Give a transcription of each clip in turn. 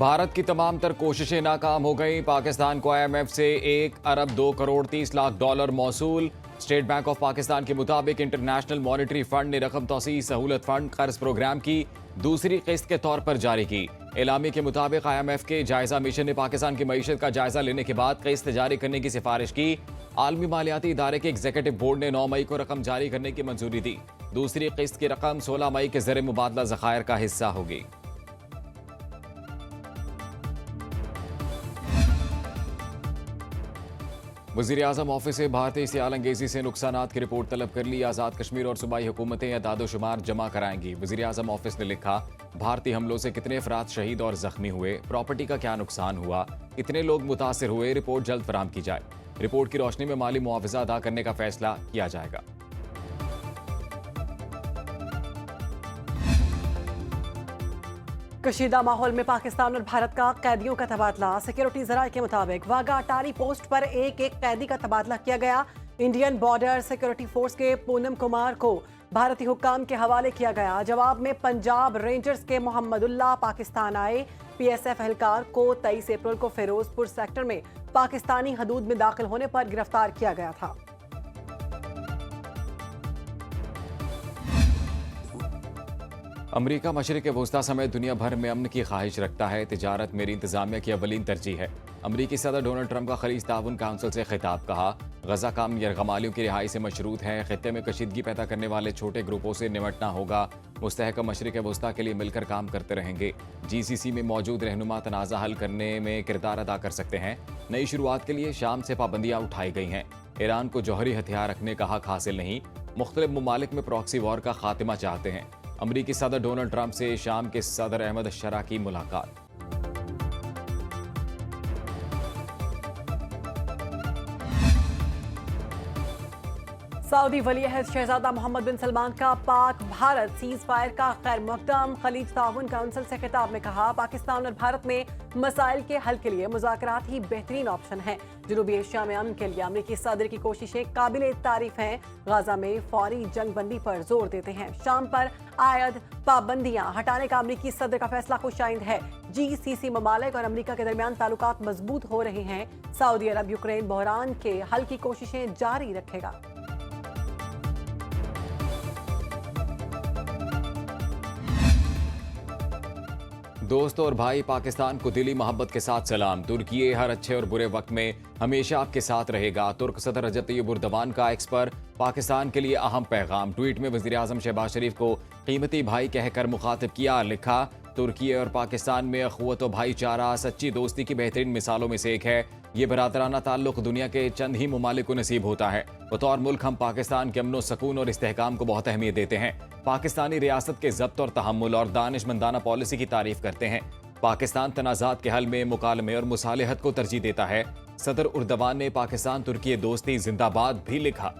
भारत की तमाम तर कोशिशें नाकाम हो गई। पाकिस्तान को IMF से 1 अरब 2 करोड़ 30 लाख डॉलर मौसूल। स्टेट बैंक ऑफ पाकिस्तान के मुताबिक इंटरनेशनल मॉनेटरी फंड ने रकम तौसीह सहूलत फंड कर्ज प्रोग्राम की दूसरी किस्त के तौर पर जारी की। एलामी के मुताबिक IMF के जायजा मिशन ने पाकिस्तान की मईशत का जायजा लेने के बाद किस्त जारी करने की सिफारिश की। आलमी मालियाती इदारे के एग्जीक्यूटिव बोर्ड ने 9 मई को रकम जारी करने की मंजूरी दी। दूसरी किस्त की रकम 16 मई के ज़र मुबादला ज़खायर का हिस्सा होगी। वज़ीर-ए-आज़म ऑफिस से भारतीय सियाल अंगेज़ी से नुकसानात की रिपोर्ट तलब कर ली। आज़ाद कश्मीर और सूबाई हुकूमतें दादोशुमार जमा कराएंगी। वज़ीर-ए-आज़म ऑफिस ने लिखा, भारतीय हमलों से कितने अफराद शहीद और जख्मी हुए, प्रॉपर्टी का क्या नुकसान हुआ, कितने लोग मुतासिर हुए, रिपोर्ट जल्द फराहम की जाए। रिपोर्ट की रोशनी में माली मुआवजा अदा करने का फैसला किया जाएगा। कशीदा माहौल में पाकिस्तान और भारत का कैदियों का तबादला। सिक्योरिटी जराये के मुताबिक वाघा अटारी पोस्ट पर एक कैदी का तबादला किया गया। इंडियन बॉर्डर सिक्योरिटी फोर्स के पूनम कुमार को भारतीय हुक्काम के हवाले किया गया। जवाब में पंजाब रेंजर्स के मोहम्मदुल्लाह पाकिस्तान आए। PSF एहलकार को 23 अप्रैल को फिरोजपुर सेक्टर में पाकिस्तानी हदूद में दाखिल होने पर गिरफ्तार किया गया था। अमरीका मशरिक़ वुस्ता समेत दुनिया भर में अमन की ख्वाहिश रखता है। तिजारत मेरी इंतजामिया की अवलीन तरजीह है। अमरीकी सदर डोनाल्ड ट्रंप का खलीज ताउन काउंसिल से खिताब। कहा, गजा काम यरगमालियों की रिहाई से मशरूत है। खित्ते में कशीदगी पैदा करने वाले छोटे ग्रुपों से निमटना होगा। मुस्तहकम मशरिक़ वुस्ता के लिए मिलकर काम करते रहेंगे। GCC में मौजूद रहनुमा तनाज़ा हल करने में किरदार अदा कर सकते हैं। नई शुरुआत के लिए शाम से पाबंदियाँ उठाई गई हैं। ईरान को जौहरी हथियार रखने का हक हासिल नहीं। मुख्तलिफ ममालिक में प्रॉक्सी वॉर का खात्मा चाहते हैं। अमरीकी सदर डोनाल्ड ट्रंप से शाम के सदर अहमद शरा की मुलाकात। सऊदी वली अहद शहजादा मोहम्मद बिन सलमान का पाक भारत सीज फायर का खैर मकदम। खलीज ताउन काउंसिल से खिताब में कहा, पाकिस्तान और भारत में मसाइल के हल के लिए मुज़ाकरात ही बेहतरीन ऑप्शन है। जनूबी एशिया में अमन के लिए अमरीकी सदर की कोशिशें काबिल तारीफ हैं। गाजा में फौरी जंग बंदी पर जोर देते हैं। शाम पर आयद पाबंदियां हटाने का अमरीकी सदर का फैसला खुशाइंद है। GCC ममालिक और अमरीका के दरमियान ताल्लुकात मजबूत हो रहे हैं। सऊदी अरब यूक्रेन बहरान के हल की कोशिशें जारी रखेगा। दोस्तों और भाई, पाकिस्तान को दिली मोहब्बत के साथ सलाम। तुर्की हर अच्छे और बुरे वक्त में हमेशा आपके साथ रहेगा। तुर्क सदर रजब तैयब एर्दोगान का एक्स पर पाकिस्तान के लिए अहम पैगाम। ट्वीट में वज़ीर-ए-आज़म शहबाज शरीफ को कीमती भाई कहकर मुखातिब किया। लिखा, तुर्की और पाकिस्तान में अखुवत व भाईचारा सच्ची दोस्ती की बेहतरीन मिसालों में से एक है। ये बरादराना ताल्लुक दुनिया के चंद ही ममालिक को नसीब होता है। बतौर मुल्क हम पाकिस्तान के अमन सुकून और इस्तेहकाम को बहुत अहमियत देते हैं। पाकिस्तानी रियासत के ज़ब्त और तहम्मुल और दानिशमंदाना पॉलिसी की तारीफ करते हैं। पाकिस्तान तनाज़ात के हल में मुकालमे और मुसालहत को तरजीह देता है। सदर एर्दोगान ने पाकिस्तान तुर्की दोस्ती जिंदाबाद भी लिखा।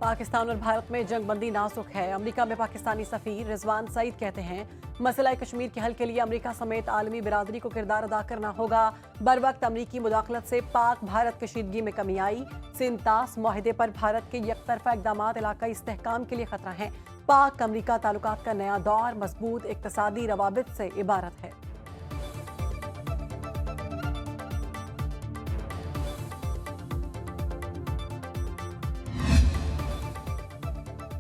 पाकिस्तान और भारत में जंग बंदी नाजुक है। अमेरिका में पाकिस्तानी सफीर रिजवान सईद कहते हैं, मसला कश्मीर के हल के लिए अमेरिका समेत आलमी बिरादरी को किरदार अदा करना होगा। बर वक्त अमरीकी मुदाखलत से पाक भारत कशीदगी में कमी आई। सिंतास मुआहदे पर भारत के यकतरफा इक़दामात इलाकाई इस्तेहकाम के लिए खतरा हैं। पाक अमरीका ताल्लुकात का नया दौर मजबूत इक़्तिसादी रवाबित से इबारत है।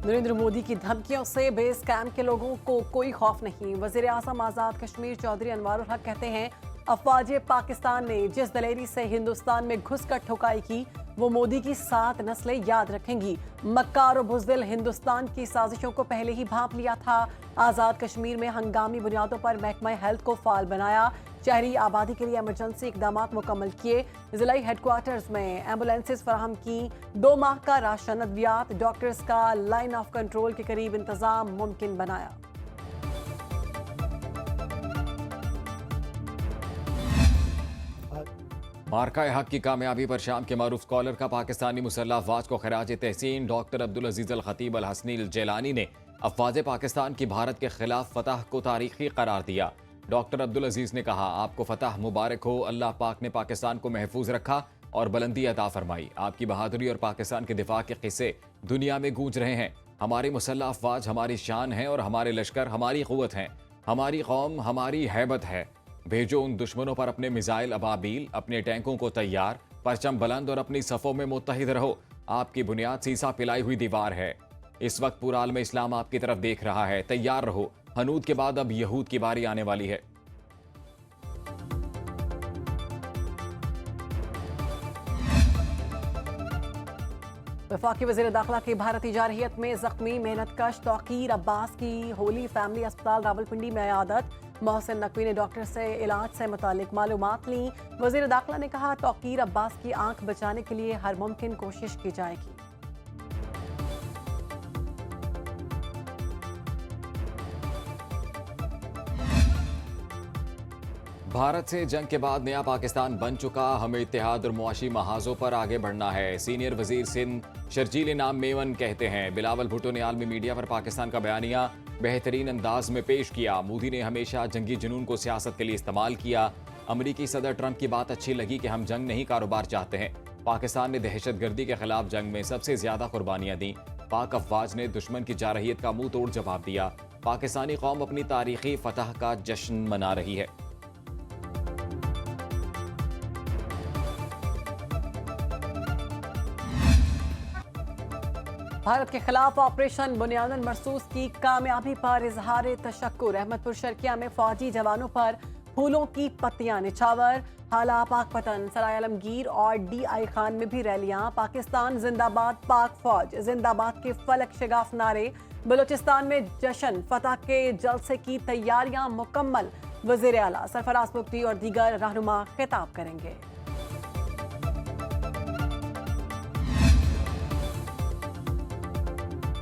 नरेंद्र मोदी की धमकियों से बेस कैंप के लोगों को कोई खौफ नहीं। वज़ीर-ए-आज़म आज़ाद कश्मीर चौधरी अनवारुल हक कहते हैं, अफवाज पाकिस्तान ने जिस दलेरी से हिंदुस्तान में घुसकर ठुकाई की, वो मोदी की 7 नस्लें याद रखेंगी। मक्कार और बुज़दिल हिंदुस्तान की साजिशों को पहले ही भांप लिया था। आज़ाद कश्मीर में हंगामी बुनियादों पर महकमा हेल्थ को फाल बनाया। शहरी आबादी के लिए इमरजेंसी इकदामात मुकम्मल किए। जिलाई हेडक्वार्टर्स में एम्बुलेंसेज फराहम की। 2 माह का राशन, अद्वियात, डॉक्टर्स का लाइन ऑफ कंट्रोल के करीब इंतजाम मुमकिन बनाया। मार्का हक की कामयाबी पर शाम के मारूफ स्कॉलर का पाकिस्तानी मुसल्लह अफवाज को खराज तहसीन डॉक्टर अब्दुल अजीज अल खतीब अल हसनी अल जैलानी ने अफवाज पाकिस्तान की भारत के खिलाफ फतह को तारीखी करार दिया। डॉक्टर अब्दुल अजीज ने कहा, आपको फतह मुबारक हो। अल्लाह पाक ने पाकिस्तान को महफूज रखा। और बुलंदी अता फरमाई। आपकी बहादुरी और पाकिस्तान के दिफा के किस्से दुनिया में गूंज रहे हैं। हमारी मुसल्लह अफवाज हमारी शान है और हमारे लश्कर हमारी क़ुव्वत हैं। हमारी कौम हमारी हैबत है। भेजो उन दुश्मनों पर अपने मिसाइल अबाबील, अपने टैंकों को तैयार, परचम बुलंद और अपनी सफ़ों में मुत्तहिद रहो। आपकी बुनियाद सीसा पिलाई हुई दीवार है। इस वक्त पूरा आलम इस्लाम आपकी तरफ देख रहा है। तैयार रहो। हनूद के बाद अब यहूद की बारी आने वाली है। वफाकी वज़ीर दाखिला की भारतीय जारहियत में जख्मी मेहनतकश तौकीर अब्बास की होली फैमिली अस्पताल रावलपिंडी में आयादत। मोहसिन नकवी ने डॉक्टर से इलाज से मुतालिक मालूमात ली। वज़ीर दाखिला ने कहा, तौकीर अब्बास की आंख बचाने के लिए हर मुमकिन कोशिश की जाएगी। भारत से जंग के बाद नया पाकिस्तान बन चुका, हमें इत्तेहाद और मुआशी महाजों पर आगे बढ़ना है। सीनियर वजीर सिंध शर्जील इनाम मेमन कहते हैं। बिलावल भुट्टो ने आलमी मीडिया पर पाकिस्तान का बयानिया बेहतरीन अंदाज में पेश किया। मोदी ने हमेशा जंगी जुनून को सियासत के लिए इस्तेमाल किया। अमरीकी सदर ट्रंप की बात अच्छी लगी कि हम जंग नहीं कारोबार चाहते हैं। पाकिस्तान ने दहशतगर्दी के खिलाफ जंग में सबसे ज्यादा कुर्बानियां दी। पाक अफवाज ने दुश्मन की जारहियत का मुंह तोड़ जवाब दिया। पाकिस्तानी कौम अपनी तारीखी फतह का जश्न मना रही है। भारत के खिलाफ ऑपरेशन बुनियादन मरसूस की कामयाबी पर इजहार तशक्कुर। अहमदपुर शर्किया में फौजी जवानों पर फूलों की पत्तियां निछावर। हाला पाकपतन, सराय आलमगीर और DI खान में भी रैलियां। पाकिस्तान जिंदाबाद, पाक फौज जिंदाबाद के फलक शगाफ नारे। बलूचिस्तान में जश्न फतह के जलसे की तैयारियां मुकम्मल। वजीर आला सरफराज मुफ्ती और दीगर रहनुमा खिताब करेंगे।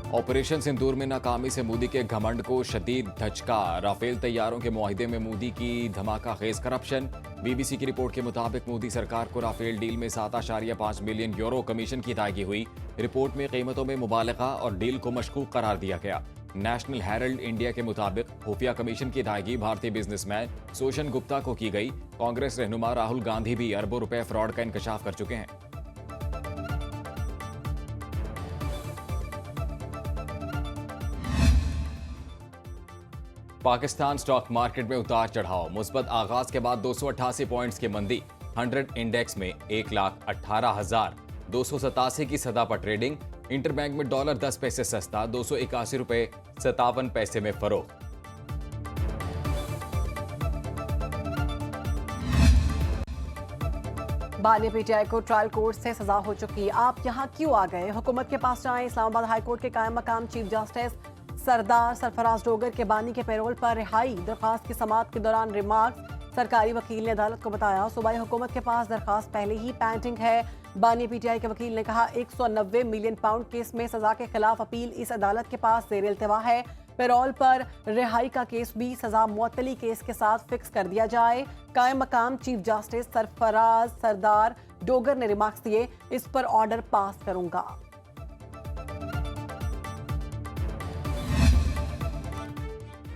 ऑपरेशन सिंदूर में नाकामी से मोदी के घमंड को शदीद धचका। राफेल तैयारों के मुआहिदे में मोदी की धमाका खेज करप्शन। BBC की रिपोर्ट के मुताबिक मोदी सरकार को राफेल डील में 7.5 मिलियन यूरो कमीशन की अदायगी हुई। रिपोर्ट में कीमतों में मुबालगा और डील को मशकूक करार दिया गया। नेशनल हेरल्ड इंडिया के मुताबिक खुफिया कमीशन की अदायगी भारतीय बिजनेसमैन सोशन गुप्ता को की गई। कांग्रेस रहनुमा राहुल गांधी भी अरबों रुपए फ्रॉड का इंकशाफ कर चुके हैं। पाकिस्तान स्टॉक मार्केट में उतार चढ़ाव। मुस्बत आगाज के बाद 288 पॉइंट्स की मंदी। 100 इंडेक्स में 1,18,287 की सतह पर ट्रेडिंग। इंटरबैंक में डॉलर 10 पैसे सस्ता, 281 रुपए 57 पैसे में फरोख्त। बानी PTI को ट्रायल कोर्ट से सजा हो चुकी। आप यहाँ क्यों आ गए? हुकूमत के पास जाएं। इस्लामाबाद हाई कोर्ट के कायम मकाम चीफ जस्टिस सरदार सरफराज डोगर के बानी के पैरोल पर रिहाई। दरखास्त की समाअत के दौरान रिमार्क्स। सरकारी वकील ने अदालत को बताया, सूबाई हुकूमत के पास दरखास्त पहले ही पेंडिंग है। बानी PTI के वकील ने कहा, 190 मिलियन पाउंड केस में सजा के खिलाफ अपील इस अदालत के पास ज़ेर इल्तिवा है। पैरोल पर रिहाई का केस भी सजा मुअत्तली केस के साथ फिक्स कर दिया जाए। कायम मकाम चीफ जस्टिस सरफराज सरदार डोगर ने रिमार्क्स दिए, इस पर ऑर्डर पास करूंगा।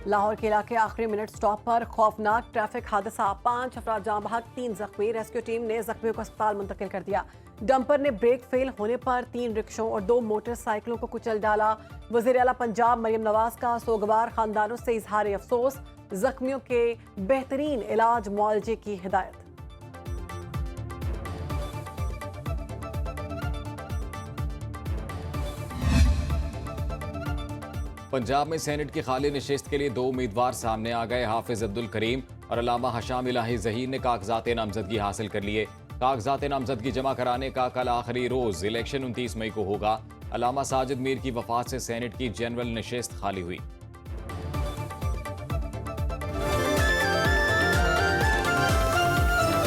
लाहौर के इलाके आखिरी मिनट स्टॉप पर खौफनाक ट्रैफिक हादसा। 5 अफराद जाँ बहक, 3 जख्मी। रेस्क्यू टीम ने जख्मियों को अस्पताल मुंतकिल कर दिया। डंपर ने ब्रेक फेल होने पर 3 रिक्शों और 2 मोटरसाइकिलों को कुचल डाला। वज़ीर आला पंजाब मरियम नवाज का सोगवार खानदानों से इजहार अफसोस। जख्मियों के बेहतरीन इलाज मुआवजे की हिदायत। पंजाब में सेनेट की खाली नशिस्त के लिए 2 उम्मीदवार सामने आ गए। हाफिज अब्दुल करीम और अल्लामा हशाम इलाही ज़हीर ने कागजात नामजदगी हासिल कर लिए। कागजात नामजदगी जमा कराने का कल आखिरी रोज। इलेक्शन 29 मई को होगा। अल्लामा साजिद मीर की वफात से सेनेट की जनरल नशिस्त खाली हुई।